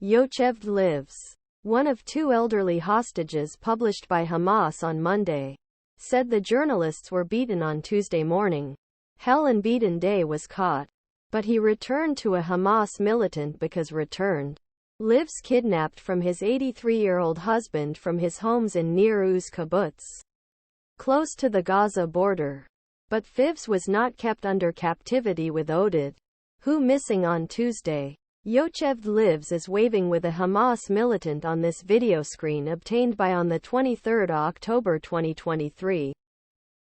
Yocheved Lifz, one of two elderly hostages published by Hamas on Monday, said the journalists were beaten on Tuesday morning. Hell and beaten day was caught. But he returned to a Hamas militant because returned. Lifz kidnapped from his 83-year-old husband from his homes in Nir Uz Kibbutz, close to the Gaza border. But Fifz was not kept under captivity with Oded, who missing on Tuesday. Yocheved Lifz is waving with a Hamas militant on this video screen obtained by on the 23rd of October 2023.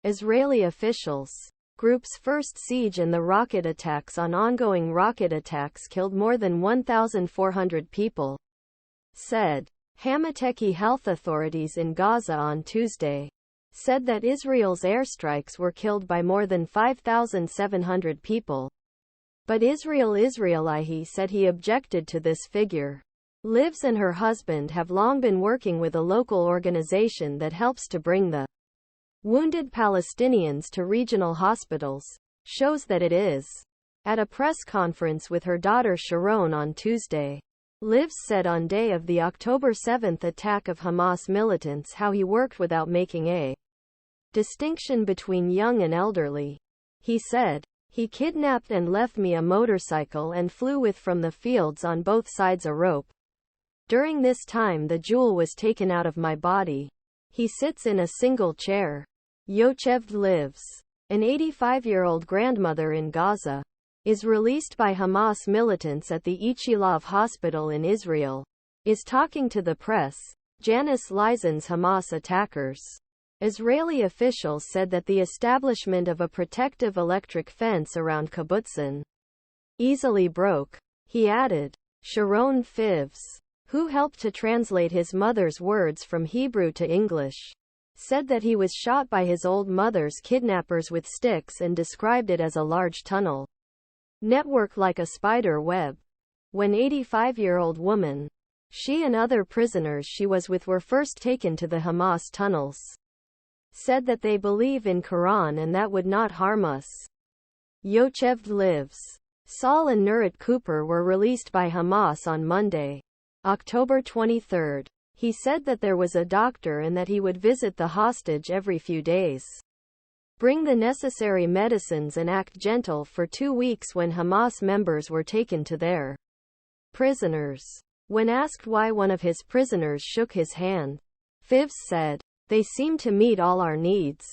Israeli officials. Group's first siege and the rocket attacks on ongoing rocket attacks killed more than 1,400 people, said. Hama'teki health authorities in Gaza on Tuesday said that Israel's airstrikes were killed by more than 5,700 people. But Israel IsraeliHe said he objected to this figure. Lifz and her husband have long been working with a local organization that helps to bring the wounded Palestinians to regional hospitals. Shows that it is. At a press conference with her daughter Sharone on Tuesday, Lifz said on day of the October 7 attack of Hamas militants how he worked without making a distinction between young and elderly. He said, "He kidnapped and left me a motorcycle and flew with from the fields on both sides a rope. During this time the jewel was taken out of my body. He sits in a single chair." Yocheved Lifz, an 85-year-old grandmother in Gaza, is released by Hamas militants at the Ichilov Hospital in Israel, is talking to the press.Janis Laizans Hamas attackers. Israeli officials said that the establishment of a protective electric fence around Kibbutz'un easily broke. He added. Sharone Fifz, who helped to translate his mother's words from Hebrew to English, said that he was shot by his old mother's kidnappers with sticks and described it as a large tunnel network like a spider web. When 85-year-old woman, she and other prisoners she was with were first taken to the Hamas tunnels, said that they believe in Qur'an and that would not harm us. Yocheved Lifz, Saul and Nurit Cooper were released by Hamas on Monday, October 23. He said that there was a doctor and that he would visit the hostage every few days, bring the necessary medicines and act gentle for 2 weeks when Hamas members were taken to their prisoners. When asked why one of his prisoners shook his hand, Fifz said, "They seem to meet all our needs."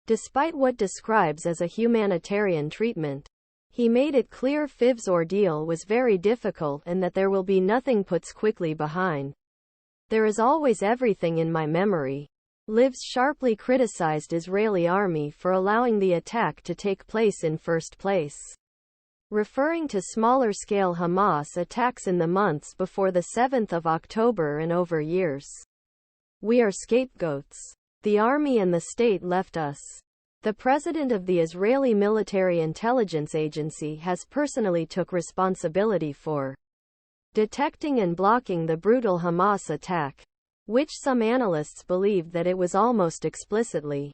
Despite what describes as a humanitarian treatment, he made it clear Fifz's ordeal was very difficult and that there will be nothing puts quickly behind. "There is always everything in my memory." Lifz sharply criticized Israeli army for allowing the attack to take place in first place, referring to smaller-scale Hamas attacks in the months before the 7th of October and over years. "We are scapegoats. The army and the state left us." The president of the Israeli Military Intelligence Agency has personally took responsibility for detecting and blocking the brutal Hamas attack, which some analysts believed that it was almost explicitly